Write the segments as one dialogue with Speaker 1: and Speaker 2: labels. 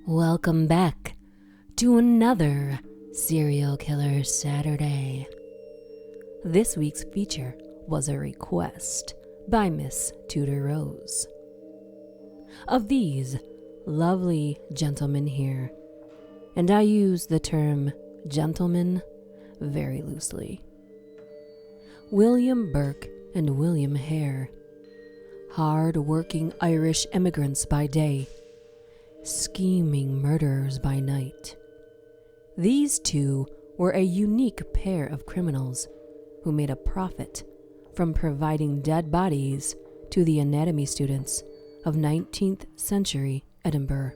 Speaker 1: Welcome back to another Serial Killer Saturday. This week's feature was a request by Miss Tudor Rose. Of these lovely gentlemen here, and I use the term gentleman very loosely, William Burke and William Hare, hard-working Irish immigrants by day, scheming murderers by night. These two were a unique pair of criminals who made a profit from providing dead bodies to the anatomy students of 19th century Edinburgh.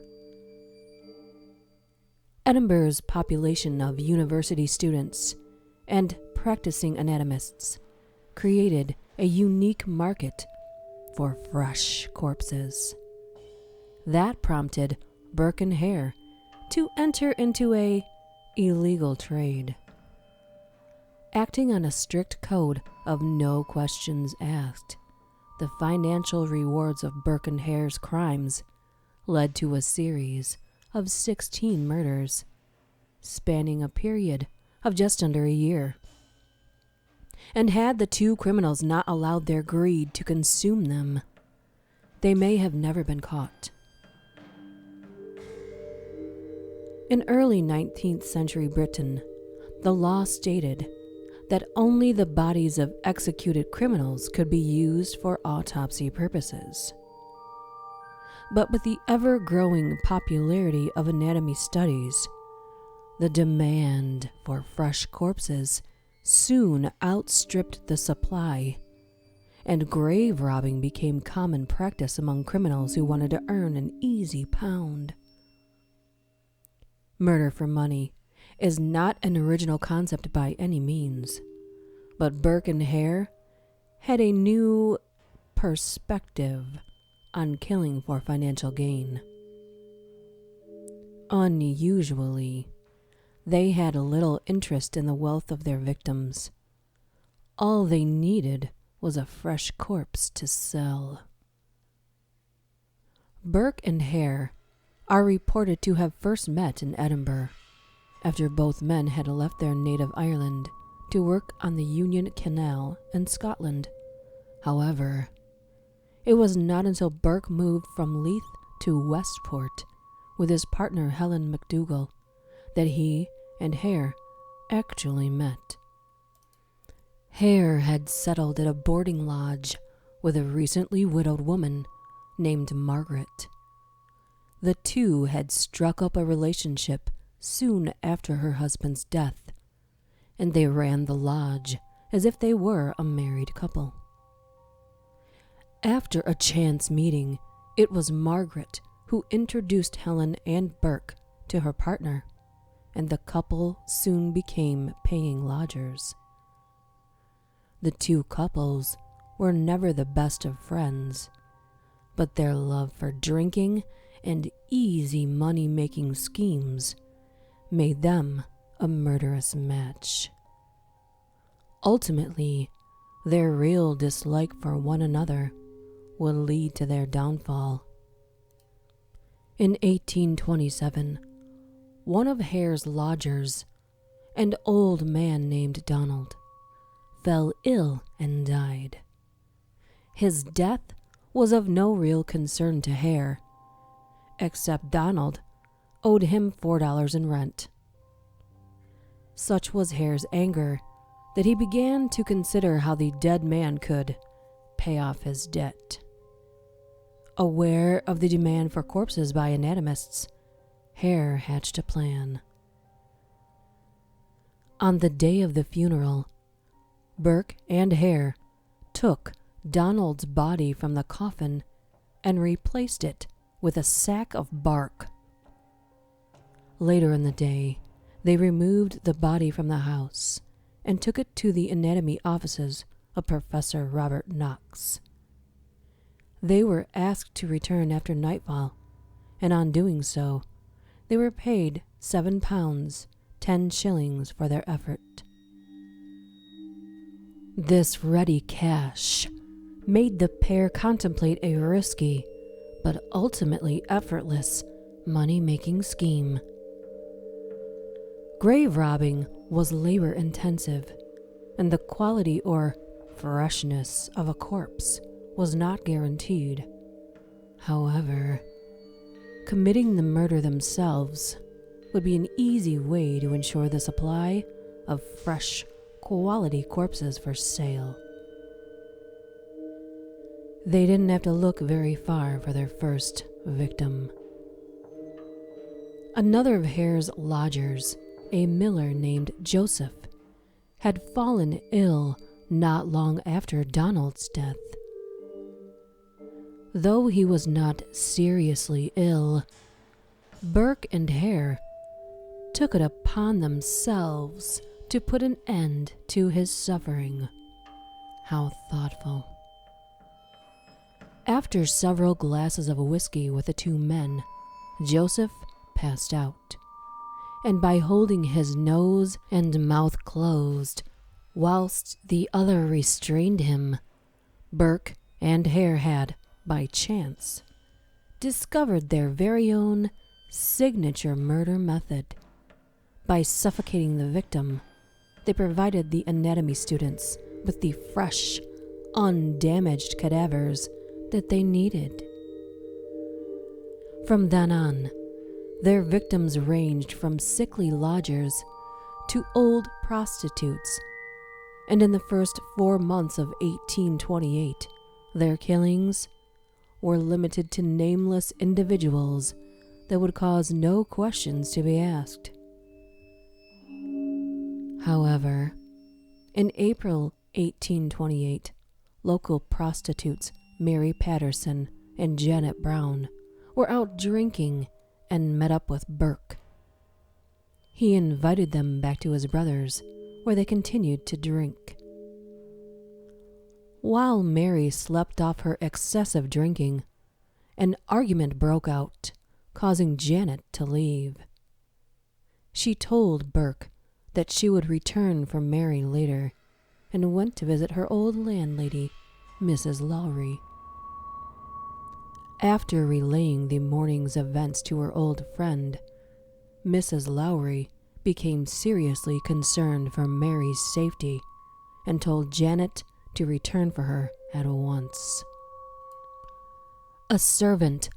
Speaker 1: Edinburgh's population of university students and practicing anatomists created a unique market for fresh corpses. That prompted Burke and Hare to enter into a illegal trade. Acting on a strict code of no questions asked, the financial rewards of Burke and Hare's crimes led to a series of 16 murders, spanning a period of just under a year. And had the two criminals not allowed their greed to consume them, they may have never been caught. In early 19th century Britain, the law stated that only the bodies of executed criminals could be used for autopsy purposes. But with the ever-growing popularity of anatomy studies, the demand for fresh corpses soon outstripped the supply, and grave robbing became common practice among criminals who wanted to earn an easy pound. Murder for money is not an original concept by any means, but Burke and Hare had a new perspective on killing for financial gain. Unusually, they had little interest in the wealth of their victims. All they needed was a fresh corpse to sell. Burke and Hare are reported to have first met in Edinburgh, after both men had left their native Ireland to work on the Union Canal in Scotland. However, it was not until Burke moved from Leith to Westport with his partner Helen MacDougall that he and Hare actually met. Hare had settled at a boarding lodge with a recently widowed woman named Margaret. The two had struck up a relationship soon after her husband's death, and they ran the lodge as if they were a married couple. After a chance meeting, it was Margaret who introduced Helen and Burke to her partner, and the couple soon became paying lodgers. The two couples were never the best of friends, but their love for drinking and easy money-making schemes made them a murderous match. Ultimately, their real dislike for one another would lead to their downfall. In 1827, one of Hare's lodgers, an old man named Donald, fell ill and died. His death was of no real concern to Hare, except Donald owed him $4 in rent. Such was Hare's anger that he began to consider how the dead man could pay off his debt. Aware of the demand for corpses by anatomists, Hare hatched a plan. On the day of the funeral, Burke and Hare took Donald's body from the coffin and replaced it with a sack of bark. Later in the day, they removed the body from the house and took it to the anatomy offices of Professor Robert Knox. They were asked to return after nightfall, and on doing so, they were paid £7, 10 shillings for their effort. This ready cash made the pair contemplate a risky, but ultimately effortless, money-making scheme. Grave robbing was labor-intensive, and the quality or freshness of a corpse was not guaranteed. However, committing the murder themselves would be an easy way to ensure the supply of fresh, quality corpses for sale. They didn't have to look very far for their first victim. Another of Hare's lodgers, a miller named Joseph, had fallen ill not long after Donald's death. Though he was not seriously ill, Burke and Hare took it upon themselves to put an end to his suffering. How thoughtful. After several glasses of whiskey with the two men, Joseph passed out, and by holding his nose and mouth closed, whilst the other restrained him, Burke and Hare had, by chance, discovered their very own signature murder method. By suffocating the victim, they provided the anatomy students with the fresh, undamaged cadavers that they needed. From then on, their victims ranged from sickly lodgers to old prostitutes, and in the first 4 months of 1828, their killings were limited to nameless individuals that would cause no questions to be asked. However, in April 1828, local prostitutes Mary Patterson and Janet Brown were out drinking and met up with Burke. He invited them back to his brother's, where they continued to drink. While Mary slept off her excessive drinking, an argument broke out, causing Janet to leave. She told Burke that she would return for Mary later, and went to visit her old landlady, Mrs. Lowry. After relaying the morning's events to her old friend, Mrs. Lowry became seriously concerned for Mary's safety and told Janet to return for her at once. A servant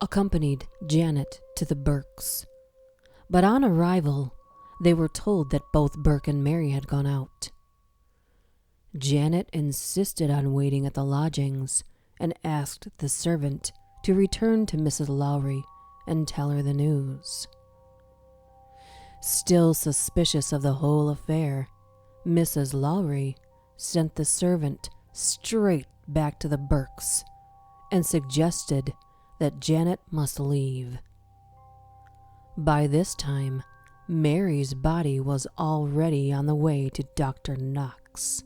Speaker 1: accompanied Janet to the Burkes, but on arrival, they were told that both Burke and Mary had gone out. Janet insisted on waiting at the lodgings and asked the servant to return to Mrs. Lowry and tell her the news. Still suspicious of the whole affair, Mrs. Lowry sent the servant straight back to the Burkes and suggested that Janet must leave. By this time, Mary's body was already on the way to Dr. Knox,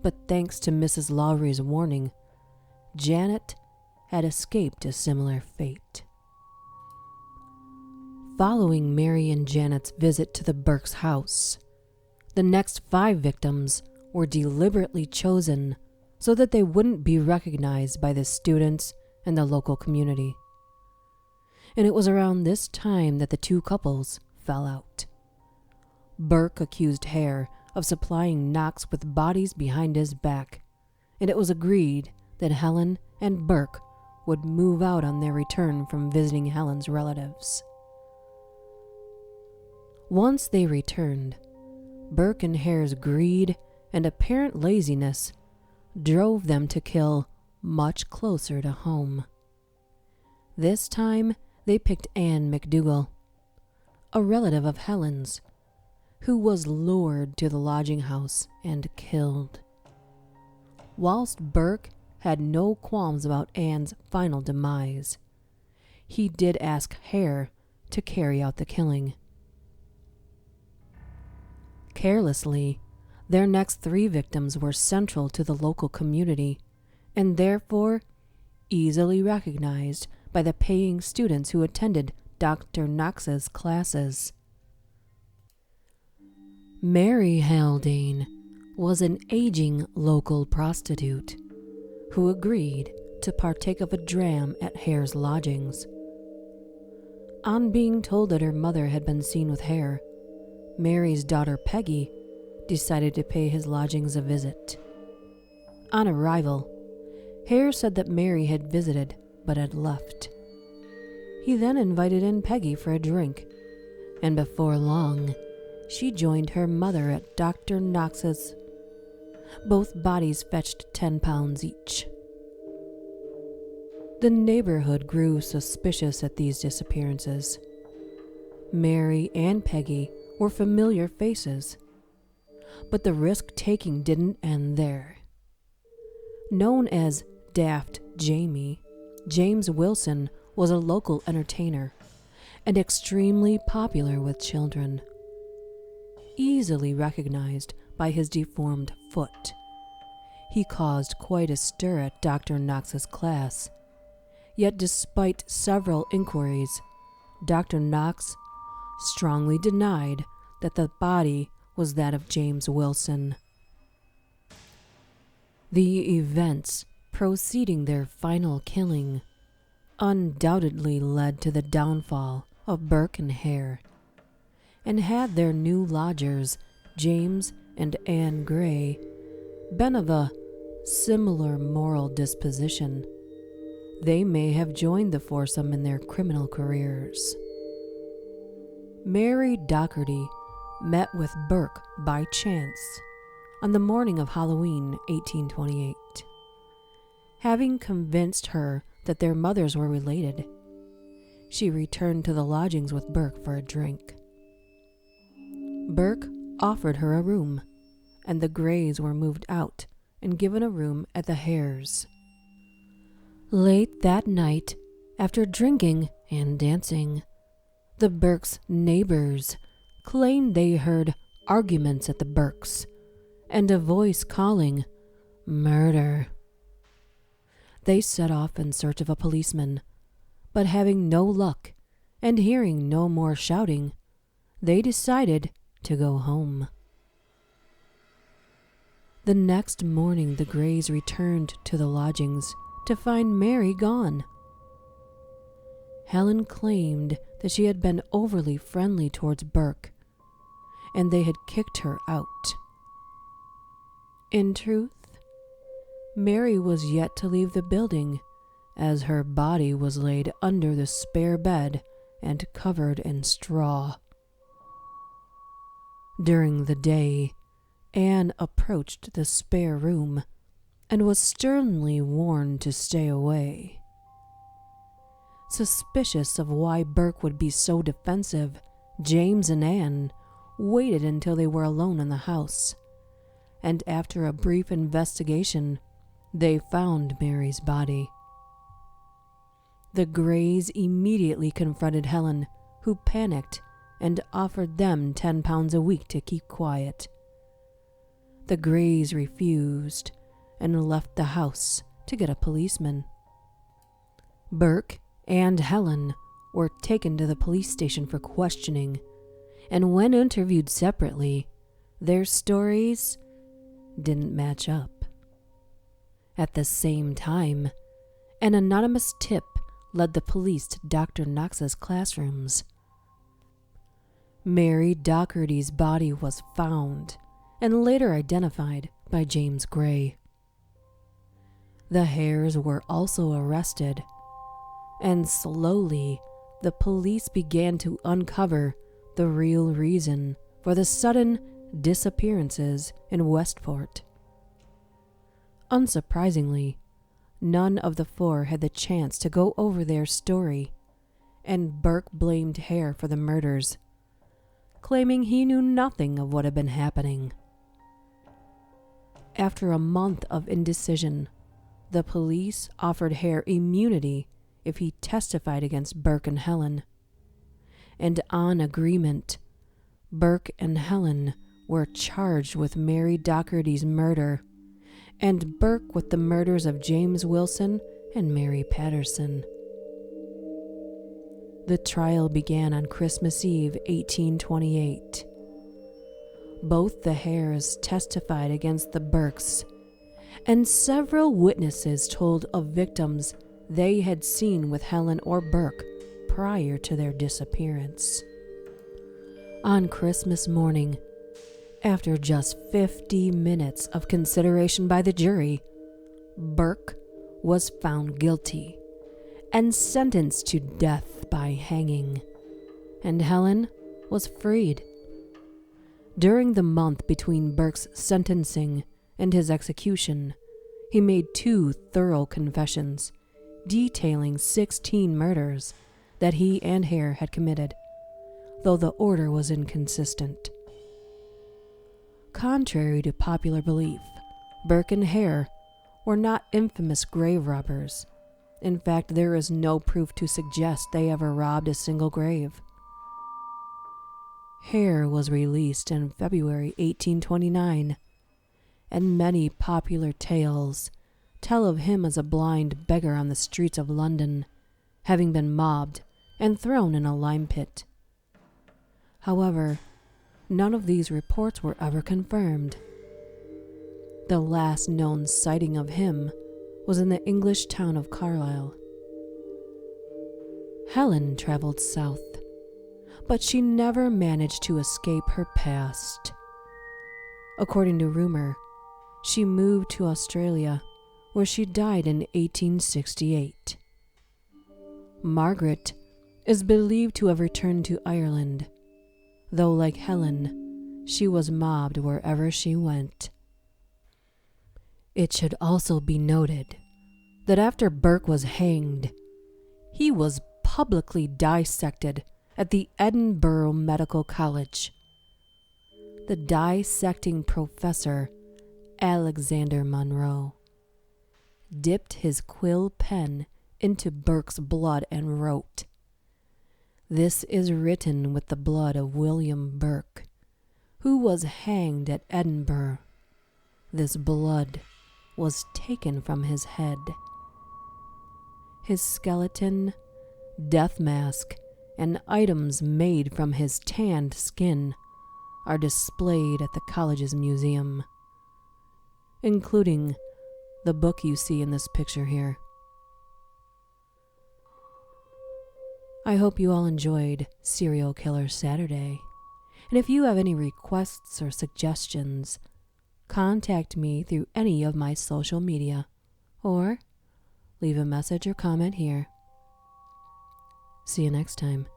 Speaker 1: but thanks to Mrs. Lowry's warning, Janet had escaped a similar fate. Following Mary and Janet's visit to the Burkes' house, the next 5 victims were deliberately chosen so that they wouldn't be recognized by the students and the local community. And it was around this time that the two couples fell out. Burke accused Hare of supplying Knox with bodies behind his back, and it was agreed that Helen and Burke would move out on their return from visiting Helen's relatives. Once they returned, Burke and Hare's greed and apparent laziness drove them to kill much closer to home. This time, they picked Anne McDougall, a relative of Helen's, who was lured to the lodging house and killed. Whilst Burke had no qualms about Anne's final demise, he did ask Hare to carry out the killing. Carelessly, their next 3 victims were central to the local community and therefore easily recognized by the paying students who attended Dr. Knox's classes. Mary Haldane was an aging local prostitute who agreed to partake of a dram at Hare's lodgings. On being told that her mother had been seen with Hare, Mary's daughter Peggy decided to pay his lodgings a visit. On arrival, Hare said that Mary had visited but had left. He then invited in Peggy for a drink, and before long, she joined her mother at Dr. Knox's. Both bodies fetched £10 each. The neighborhood grew suspicious at these disappearances. Mary and Peggy were familiar faces, but the risk-taking didn't end there. Known as Daft Jamie, James Wilson was a local entertainer and extremely popular with children. Easily recognized by his deformed foot, he caused quite a stir at Dr. Knox's class. Yet despite several inquiries, Dr. Knox strongly denied that the body was that of James Wilson. The events preceding their final killing undoubtedly led to the downfall of Burke and Hare, and had their new lodgers, James and Anne Gray, been of a similar moral disposition, they may have joined the foursome in their criminal careers. Mary Docherty met with Burke by chance on the morning of Halloween 1828. Having convinced her that their mothers were related, she returned to the lodgings with Burke for a drink. Burke offered her a room, and the Grays were moved out and given a room at the Hares. Late that night, after drinking and dancing, the Burkes' neighbors claimed they heard arguments at the Burkes and a voice calling, "Murder." They set off in search of a policeman, but having no luck and hearing no more shouting, they decided to go home. The next morning, the Grays returned to the lodgings to find Mary gone. Helen claimed that she had been overly friendly towards Burke, and they had kicked her out. In truth, Mary was yet to leave the building, as her body was laid under the spare bed and covered in straw. During the day, Anne approached the spare room and was sternly warned to stay away. Suspicious of why Burke would be so defensive, James and Anne waited until they were alone in the house, and after a brief investigation, they found Mary's body. The Grays immediately confronted Helen, who panicked and offered them £10 a week to keep quiet. The Grays refused and left the house to get a policeman. Burke and Helen were taken to the police station for questioning, and when interviewed separately, their stories didn't match up. At the same time, an anonymous tip led the police to Dr. Knox's classrooms. Mary Docherty's body was found and later identified by James Gray. The Hares were also arrested, and slowly the police began to uncover the real reason for the sudden disappearances in Westport. Unsurprisingly, none of the four had the chance to go over their story, and Burke blamed Hare for the murders, claiming he knew nothing of what had been happening. After a month of indecision, the police offered Hare immunity if he testified against Burke and Helen, and on agreement, Burke and Helen were charged with Mary Docherty's murder, and Burke with the murders of James Wilson and Mary Patterson. The trial began on Christmas Eve, 1828. Both the Hares testified against the Burkes, and several witnesses told of victims they had seen with Helen or Burke prior to their disappearance. On Christmas morning, after just 50 minutes of consideration by the jury, Burke was found guilty and sentenced to death by hanging, and Helen was freed. During the month between Burke's sentencing and his execution, he made 2 thorough confessions detailing 16 murders that he and Hare had committed, though the order was inconsistent. Contrary to popular belief, Burke and Hare were not infamous grave robbers. In fact, there is no proof to suggest they ever robbed a single grave. Hare was released in February 1829, and many popular tales tell of him as a blind beggar on the streets of London, having been mobbed and thrown in a lime pit. However, none of these reports were ever confirmed. The last known sighting of him was in the English town of Carlisle. Helen traveled south, but she never managed to escape her past. According to rumor, she moved to Australia, where she died in 1868. Margaret is believed to have returned to Ireland, though like Helen, she was mobbed wherever she went. It should also be noted that after Burke was hanged, he was publicly dissected at the Edinburgh Medical College. The dissecting professor, Alexander Monroe, dipped his quill pen into Burke's blood and wrote, "This is written with the blood of William Burke, who was hanged at Edinburgh. This blood was taken from his head." His skeleton, death mask, and items made from his tanned skin are displayed at the college's museum, including the book you see in this picture here. I hope you all enjoyed Serial Killer Saturday, and if you have any requests or suggestions, contact me through any of my social media, or leave a message or comment here. See you next time.